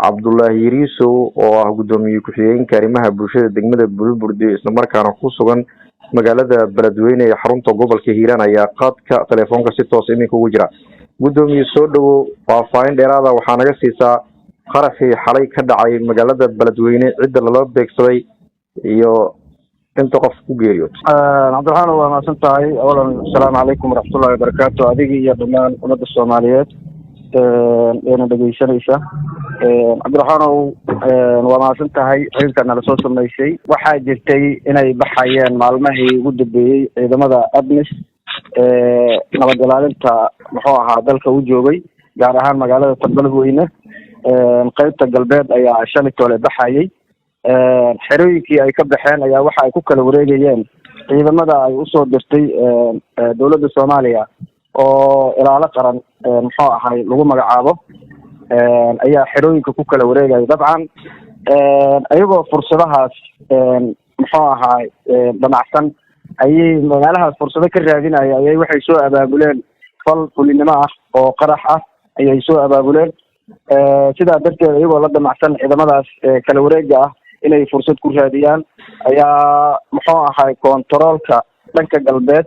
Cabdullaahi Yariisow oo ah gudoomiye ku-xigeenka arrimaha bulshada degmada Bulburdi isla markaana ku sugan magaalada Beledweyne ee xarunta gobolka Hiiraan ayaa qaadka telefoonka si toos iminka ugu jira. Gudoomiye soo dhawow, faahfaahin dheeraad ah waxaa naga siisaa qaraxii xalay ka dhacay magaalada Beledweyne, cidda lala beegsaday iyo inta qof ku geeriyood. Cabdiraxmaan waa mahadsan tahay. Awalan assalaamu calaykum waraxmatullaahi wabarakaatu. Adiga iyo dhammaan ummadda Soomaaliyeed eena dhegeysanaysa. Cabdiraxmaan waa mahadsan tahay. xilkan nala soo sameysay waxaa jirtay inay baxayeen maalmihii ugu dambeeyey ciidamada ADMIS nabad ilaalinta muxuu ahaa dalka u joogay, gaar ahaan magaalada Beledweyne qaybta galbeed ayaa shalay toole baxayay. xerooyinkii ay ka baxeen ayaa waxa ay ku kala wareegayeen ciidamada ay usoo dirtay dowladda Soomaaliya oo ilaalo qaran muxuu ahay lagu magacaabo ayaa xerooyinka ku kala wareegaya. Dabcan ayagoo fursadahaas muxuu ahay dhamacsan ayay magaalahaas fursado ka raadinaya ayay waxay soo abaabuleen fal fulinimo ah oo qarax ah ayay soo abaabuleen. sidaa darteed ayagoo la damacsan ciidamadaas kala wareega ah inay fursad ku raadiyaan ayaa muxuu ahay kontaroolka dhanka galbeed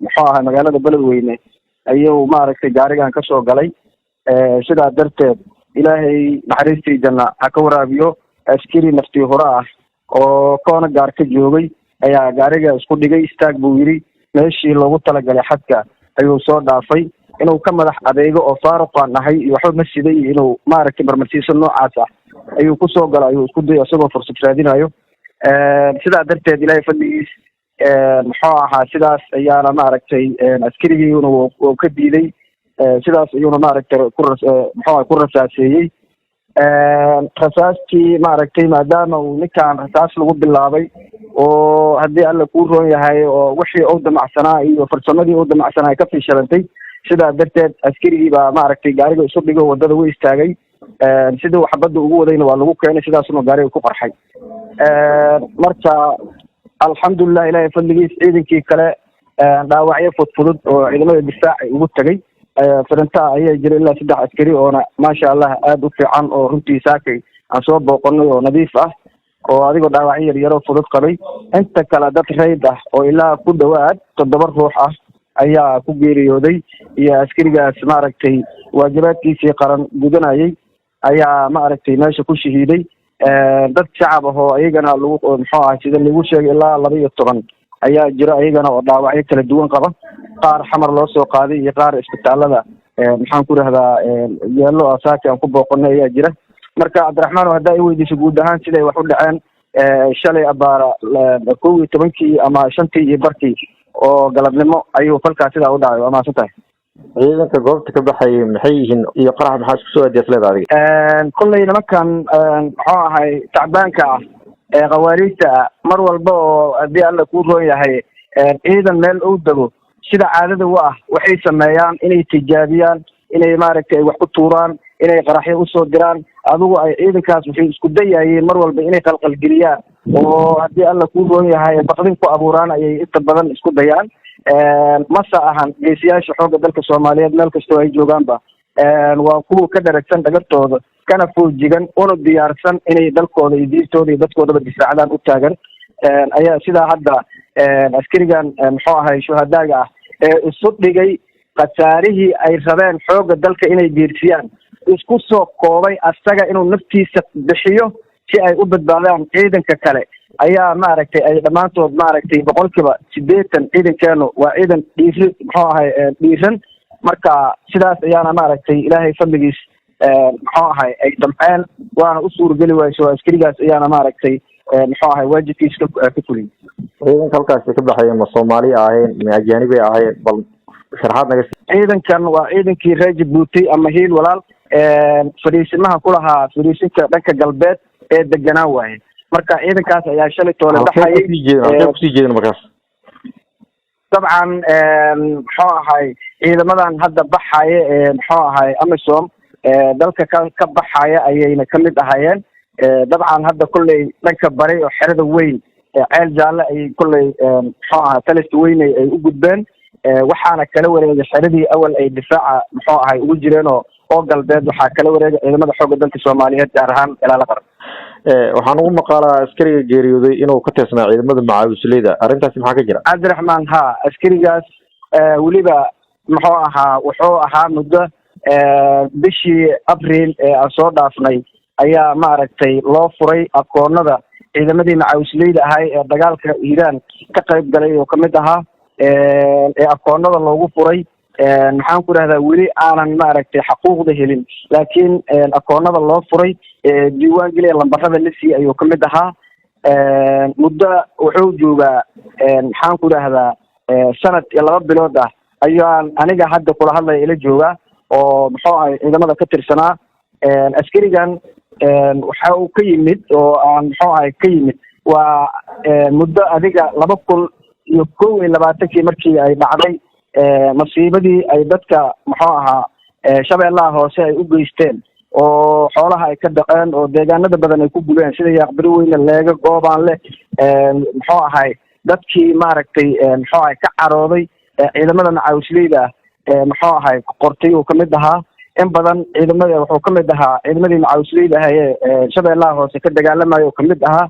muxuu ahay magaalada Beledweyne ayuu maaragtay gaarigan ka soo galay. sidaa darteed ilaahay naxariistii janna ha ka waraabiyo, askari naftii hore ah oo koona gaar ka joogay ayaa gaariga isku dhigay. istaag buu yidhi, meeshii loogu talagalay xadka ayuu soo dhaafay. inuu ka madax adeego oo faaruqaan ahay iyo waxba ma siday inuu maaragtay marmarsiiso noocaas ah ayuu ku soo galay, ayuu isku dayay isagoo fursad raadinayo. sidaa darteed ilaahay fadligiis muxuu ahaa sidaas ayaana maaragtay askarigiina uu ka diiday. sidaas ayuuna maaragtay ku rasaaseeyey. rasaastii maaragtay maadaama uu ninkaan rasaas lagu bilaabay oo haddii alla kuu roon yahay oo wixii uu damacsanaa iyo farsamadii uu damacsanaa ay ka fiishilantay, sidaa darteed askarigii baa maaragtay gaariga isu dhigo wadada u istaagay. sidii xabadda ugu wadayna waa lagu keenay, sidaasuna gaariga ku qarxay. marka alxamdulilah ilaahay fadligiis ciidankii kale dhaawacyo fudfudud oo ciidamada difaaca ugu tagay firintaa ayaa jira ilaa 3 askari oona maasha Allah aad u fiican oo runtii saakay aan soo booqanay oo nadiif ah oo adigoo dhaawacyo yaryaro fudud qabay. inta kale dad rayd ah oo ilaa ku dhawaad 7 ruux ah ayaa ku geeriyooday, iyo askarigaas maaragtay waajibaadkiisii qaran gudanayay ayaa maaragtay meesha ku shahiiday. dad shacab ah oo ayagana lagu muxuu ahaa sida lagu sheegay ilaa 12 ayaa jira ayagana oo dhaawacyo kala duwan qaba. qaar xamar loo soo qaaday iyo qaar isbitaalada maxaan ku rahdaa yeelo asaasi aan ku booqanay ayaa jira. marka Cabdiraxmaan hadda ay weydiiso guud ahaan siday wax u dhaceen shalay abaara 11 ama 5 oo galabnimo ayuu falkaas sidaa u dhacay. waa mahadsan tahay. ciidanka goobta ka baxay maxay yihiin iyo qarax maxaa isku soo adeegsleed adiga? kolley nimankan muxuu ahay tacbaanka ah qawaariista mar walba oo haddii alla kuu roon yahay ciidan meel uu dego sida caadada u ah waxay sameeyaan inay tijaabiyaan, inay maaragtay wax ku tuuraan, inay qaraxyo usoo diraan. adigu ay ciidankaas waxay isku dayayeen mar walba inay qalqalgeliyaan oo haddii alla kuu roon yahay baqdin ku abuuraan ayay inta badan isku dayaan. mase ahan geesiyaasha xoogga dalka Soomaaliyeed meel kastoo ay joogaanba waa kuwa ka dharagsan dhagartooda kana foojigan una diyaarsan inay dalkooda iyo diintooda iyo dadkoodaba difaacdaan u taagan. ayaa sidaa hadda askarigan muxuu ahay shuhadaaga ah ee isu dhigay khasaarihii ay rabeen xoogga dalka inay geersiyaan isku soo koobay asaga inuu naftiisa bixiyo si ay u badbaadaan ciidanka kale ayaa maaragtay ay dhammaantood maaragtay 80% ciidankeenu waa ciidan muxuu ahay dhiiran. marka sidaas ayaana maaragtay ilaahay fadligiis muxuu ahay ay damceen waana u suurageli wayso askarigaas ayaana maaragtay muxuu ahay waajibkiisa ka fuliyay. ciidanka halkaasi ka baxay ma Soomaali ahayn ma ajaanibi ahayn? bal sharaxaad naga sii. ciidankan waa ciidankii reer Djibouti ama hiil walaal fariisimaha ku lahaa fariisinka dhanka galbeed ee deganaa waaye. marka ciidankaas ayaa shalay toole baxayay. kusii jeedin markaas dabcan muxuu ahay ciidamadan hadda baxaya muxuu ahay AMISOM dalka ka baxaya ayayna ka mid ahaayeen. dabcan hadda kolley dhanka bari oo xerada weyn ceel jaalle ay kolley muxuu ahaa taliska weyn ay u gudbeen. waxaana kala wareegay xeradii awal ay difaaca muxuu ahay ugu jireen oo oo galbeed waxaa kala wareegay ciidamada xoogga dalka Soomaaliyeed gaar ahaan ilaala qaran. waxaan ugu maqaalaa askariga geeriyooday inuu ka tirsanaa ciidamada macaawisleyda arrintaasi maxaa ka jira? Cabdiraxmaan askarigaas weliba muxuu ahaa muddo bishii Abriil ee aan soo dhaafnay ayaa maaragtay loo furay akoonada ciidamadii macaawisleyda ahay ee dagaalka Hiiraan ka qayb galay oo kamid ahaa ee akoonada loogu furay maxaan ku rahdaa weli aanan maaragtay xuquuqda helin laakiin akoonada loo furay diiwaan geliya lambarada la siiyay ayuu kamid ahaa muddo wuxuu joogaa maxaan ku rahdaa sanad iyo 2 bilood ah ayaan aniga hadda kula hadlaya ila jooga oo muxuu ahay ciidamada ka tirsanaa askarigan waxa uu ka yimid oo aan muxuu ahay ka yimid waa muddo adiga 2021 markii ay dhacday masiibadii ay dadka muxuu ahaa shabeellaha hoose ay u geysteen oo xoolaha ay ka dhaqeen oo deegaanada badan ay ku gubeen sida Yaaqbari Weyne Leega Goobaanle muxuu ahay dadkii maaragtay muxuu ahay ka carooday ciidamada macaawisleyda muxuu ahay qortay oo kamid ahaa in badan ciidamada wuxuu kamid ahaa ciidamadii macaawisleyda ee shabeellaha hoose ka dagaalamayo oo kamid ahaa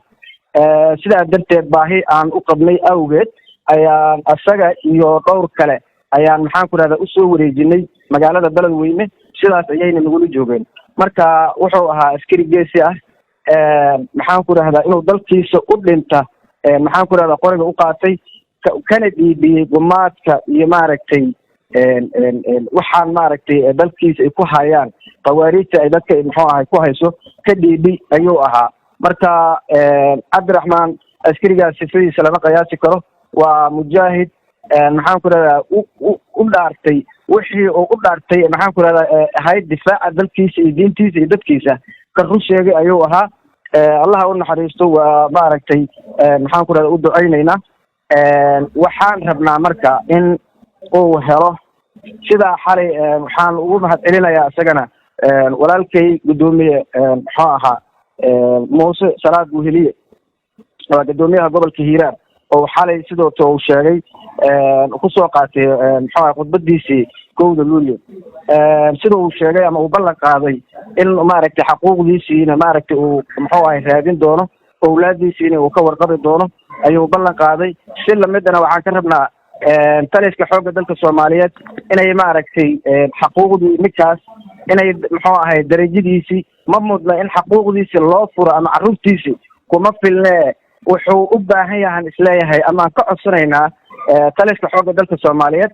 sidaa darteed baahi aan u qabnay awgeed ayaan asaga iyo dhowr kale ayaan maxaan ku rahdaa usoo wareejinay magaalada Beledweyne sidaas ayayna nagula joogeen marka wuxuu ahaa askari geesi ah maxaan ku rahdaa inuu dalkiisa u dhinta maxaan ku rahdaa qoriga u qaatay kana dhiibiyay gumaadka iyo maaragtay waxaan maaragtay dalkiisa ay ku hayaan qawaariidta ay dadka muxuu ahay ku hayso ka dhiibi ayuu ahaa marka Cabdiraxmaan askarigaas sifadiisa lama qiyaasi karo waa mujaahid maxaan ku rahdaa u dhaartay wixii uu u dhaartay maxaan ku rahdaa ahayd difaaca dalkiisa iyo diintiisa iyo dadkiisa ka run sheegay ayuu ahaa Allah u naxariisto waa maaragtay maxaan ku rahdaa u ducaynaynaa waxaan rabnaa marka in uu helo sida xalay waxaan ugu mahadcelinayaa isagana walaalkay gudoomiye muxuu ahaa Muuse Salaad Buheliye waa gudoomiyaha gobolka Hiiraan oo xalay sidoo kale uu sheegay ku soo qaatay muxuu ahaa khudbadiisii 1 Luulyo sidoo uu sheegay ama uu ballan qaaday in maaragtay xuquuqdiisina maaragtay uu muxuu ahaa raadin doono awlaadiisina uu ka warqabi doono ayuu ballan qaaday si lamidana waxaan ka rabnaa taliska xoogga dalka Soomaaliyeed inay maaragtay xuquuqdii ninkaas inay muxuu ahay darajadiisii ma mudna in xuquuqdiisii loo furo ama carruurtiisii kuma filne wuxuu u baahan yahay isleeyahay ama ka codsanaynaa taliska xoogga dalka Soomaaliyeed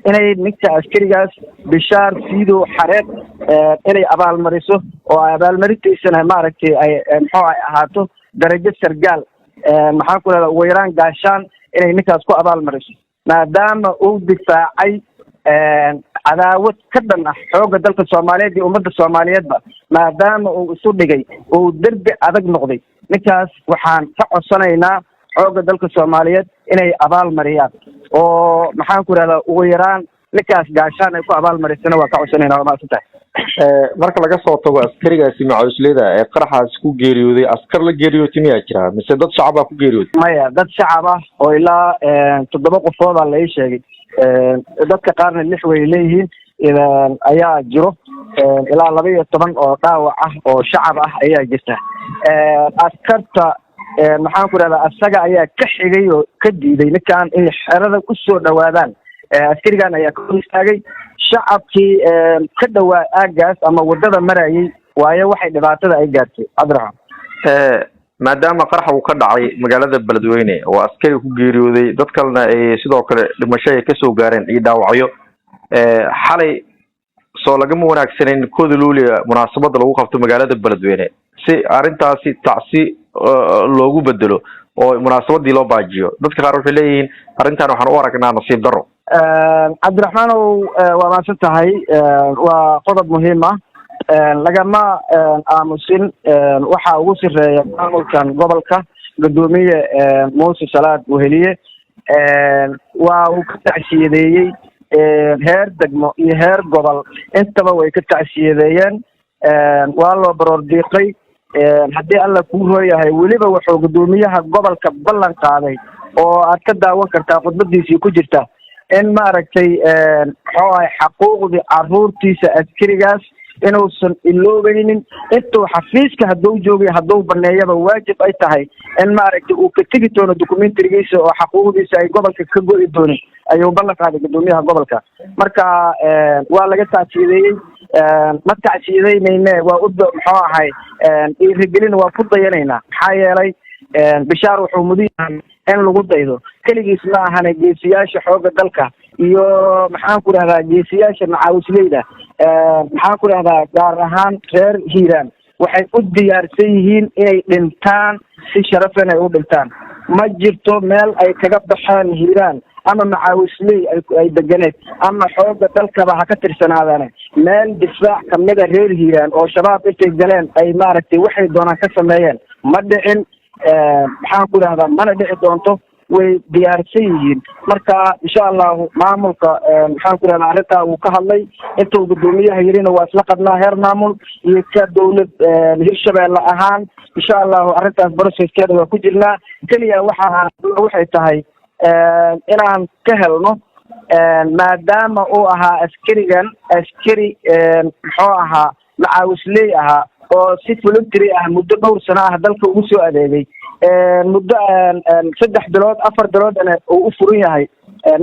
inay ninka askarigaas Bishaar Fiido Xareed inay abaalmariso oo abaalmarintiisana maaragtay ay muxuu ahay ahaato darajo sargaal maxaan ku rahdaa weeraan gaashaan inay ninkaas ku abaalmariso maadaama uu difaacay cadaawad ka dhan ah xoogga dalka Soomaaliyeed iyo ummadda Soomaaliyeedba maadaama uu isu dhigay uu darbi adag noqday ninkaas waxaan ka codsanaynaa xoogga dalka Soomaaliyeed inay abaalmariyaan oo maxaan ku rahdaa ugu yaraan ninkaas gaashaan ay ku abaalmarisana waa ka codsanaynaa waa maasanta marka laga soo tago askarigaasi macaawisleyda ee qaraxaas ku geeriyooday askar la geeriyootay miyaa jira mise dad shacab ah ku geeriyooday maya dad shacab ah oo ilaa 7 qofood la ii sheegay dadka qaarna 6 way leeyihiin ayaa jiro ilaa 12 oo dhaawac ah oo shacab ah ayaa jirta askarta maxaan ku rahdaa asaga ayaa ka xigay oo ka diiday ninkan in xerada ku soo dhawaadaan askarigan ayaa ka hor istaagay shacabkii ka dhawaa aagaas ama wadada marayay waayo waxay dhibaatada ay gaartay Cabdiraxmaan maadaama qarax uu ka dhacay magaalada Beledweyne oo askari ku geeriyooday dad kalena ay sidoo kale dhimasho ay ka soo gaareen iyo dhaawacyo xalay soo lagama wanaagsaneyn 1 Luulyo munaasabada lagu qabto magaalada Beledweyne si arintaasi tacsi loogu bedelo oo munaasabadii loo baajiyo dadka qaar waxay leeyihiin arintan waxaan u aragnaa nasiib daro Cabdiraxmaan waa maasan tahay waa qodob muhiim ah lagama aamusin waxa ugu sireeya maamulkan gobolka gudoomiye Muuse Salaad Buheliye waa uu ka tacsiyadeeyay heer degmo iyo heer gobol intaba way ka tacsiyadeeyeen waa loo baroor diiqay haddii alla kuu rooyahay weliba wuxuu gudoomiyaha gobolka ballan qaaday oo aad ka daawan kartaa khudbadiisii ku jirta in maaragtay muxuu ahay xuquuqdii carruurtiisa askarigaas inuusan iloobaynin intuu xafiiska hadduu joogay hadduu baneeyaba waajib ay tahay in maaragtay uu ka tegi doono documentarigiisa oo xaquuqdiisa ay gobolka ka go'i doonin ayuu ballan qaaday guddoomiyaha gobolka marka waa laga tacsiideeyey ma tacsiideynayne waa muxuu ahay dhiirigelin waa ku dayanaynaa maxaa yeelay bishaar wuxuu mudan yahay in lagu daydo keligiis ma ahane geesiyaasha xoogga dalka iyo maxaan ku dhahdaa geesiyaasha macaawisleyda maxaan ku dhahdaa gaar ahaan reer hiiraan waxay u diyaarsan yihiin inay dhintaan si sharafan ay u dhintaan ma jirto meel ay kaga baxaan hiiraan ama macaawisley ay deganeed ama xoogga dalkaba ha ka tirsanaadaan meel difaac kamida reer hiiraan oo shabaab intay galeen ay maaragtay waxay doonaan ka sameeyeen ma dhicin maxaan ku dhahdaa mana dhici doonto way diyaarsan yihiin marka insha allahu maamulka maxaan ku dhahdaa arrintaa wuu ka hadlay intuu guddoomiyaha yirina waa isla qadnaa heer maamul iyo ka dawlad hirshabeelle ahaan insha allahu arrintaas processkeeda waa ku jirnaa keliya waxay tahay inaan ka helno maadaama uu ahaa askarigan askari muxuu ahaa macaawisley ahaa oo si voluntary ah muddo dhowr sano ah dalka ugu soo adeegay muddo 3 bilood 4 biloodna uu u furan yahay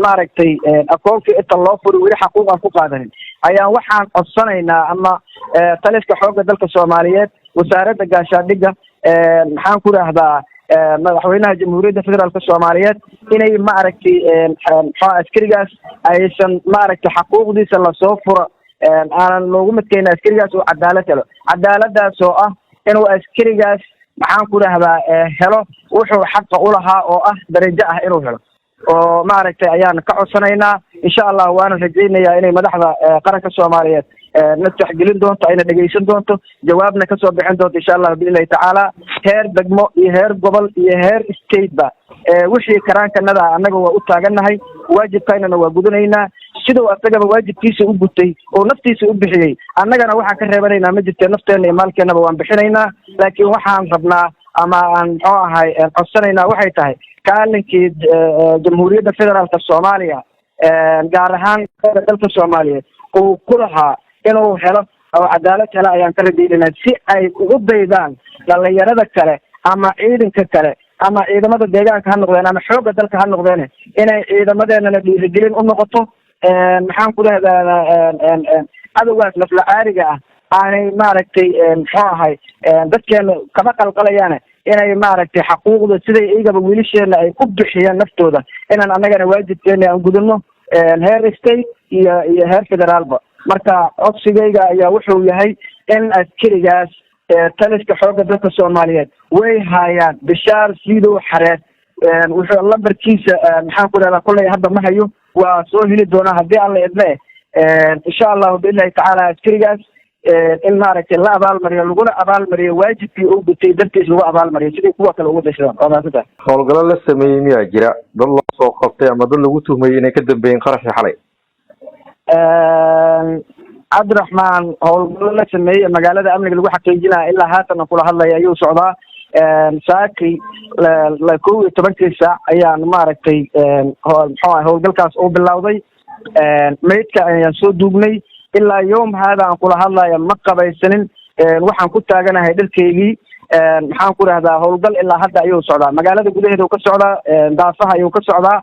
maaragtay akoonkii inta loo furi weli xaquuq aan ku qaadanin ayaan waxaan codsanaynaa ama taliska xoogga dalka Soomaaliyeed wasaaradda gaashaandhigga maxaan ku dhahdaa madaxweynaha jamhuuriyadda federaalka Soomaaliyeed inay maaragtay askarigaas aysan maaragtay xaquuqdiisa la soo furo aanan loogu midkayna askarigaas oo cadaalad helo cadaaladaas oo ah inuu askarigaas maxaan ku dhahdaa helo wuxuu xaqa u lahaa oo ah darajo ah inuu helo oo maaragtay ayaan ka codsanaynaa insha allah waana rajaynayaa inay madaxda qaranka Soomaaliyeed na taxgelin doonto ayna dhageysan doonto jawaabna ka soo bixin doonto insha allah billahi tacaala heer degmo iyo heer gobol iyo heer state ba wixii karaankanada annaga waa u taagannahay waajibkaynana waa gudanaynaa sidoo asagaba waajibkiisa u gutay oo naftiisa u bixiyay annagana waxaan ka reebanaynaa ma jirto nafteena iyo maalkeenaba waan bixinaynaa laakiin waxaan rabnaa ama aan muxuu ahay codsanaynaa waxay tahay kaalinkii jamhuuriyadda federaalka Soomaaliya gaar ahaan dalka Soomaaliyeed uu ku lahaa inuu helo oo cadaalad helo ayaan ka rajaynaynaa si ay ugu daydaan dhalinyarada kale ama ciidanka kale ama ciidamada deegaanka ha noqdeen ama xoogga dalka ha noqdeen inay ciidamadeenana dhiirigelin u noqoto maxaan ku dhahdaa cadowgaas naflacaariga ah aanay maaragtay muxuu ahay dadkeena kama qalqalayaan inay maaragtay xaquuqda siday iyagaba wiilasheena ay ku bixiyeen naftooda inaan annagana waajibkeena aan gudano heer state iyo heer federaalba marka codsigayga ayaa wuxuu yahay in askarigaas taliska xoogga dalka Soomaaliyeed way hayaan bishaar sidoo xareed wuxuu lambarkiisa maxaan ku dhahdaa kulay hadda ma hayo waa soo heli doonaa haddii alla idme insha allahu billahi tacaala askarigaas in maaragtay la abaalmariyo laguna abaalmariyo waajibkii uu gutay dartiis lagu abaalmariyo sidii kuwa kale ugu dashadaan waa maasanta howlgalo la sameeyey miyaa jira dad loo soo qabtay ama dad lagu tuhmayay inay ka dambeeyeen qaraxii xalay cabdiraxmaan howlgalo la sameeyey magaalada amniga lagu xaqiijinaya ilaa haatan kula hadlaya ayuu socdaa saakay 11 saac ayaan maaragtay muxuu ahay howlgalkaas uu bilowday meydka ayaan soo duugnay ilaa yoom hada aan kula hadlaya ma qabaysanin waxaan ku taaganahay dharkeygii maxaan ku dhahdaa howlgal ilaa hadda ayuu socdaa magaalada gudaheeda uu ka socdaa daafaha ayuu ka socdaa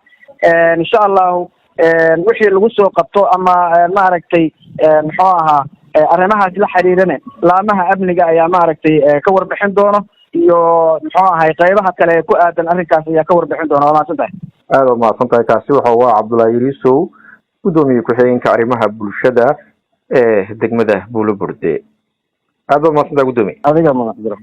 insha allahu wixii lagu soo qabto ama maaragtay muxuu ahaa arrimahaas la xiriirana laamaha amniga ayaa maaragtay ka warbixin doono iyo muxuu ahay qaybaha kale ku aadan arrinkaas ayaa ka warbixin doona waa mahadsantahay aad waa mahadsantahay kaasi waxa waa Cabdullaahi Yariisow gudoomiye ku-xigeenka arrimaha bulshada degmada Buulaburde aad waa mahadsantahay gudoomiye adiga ma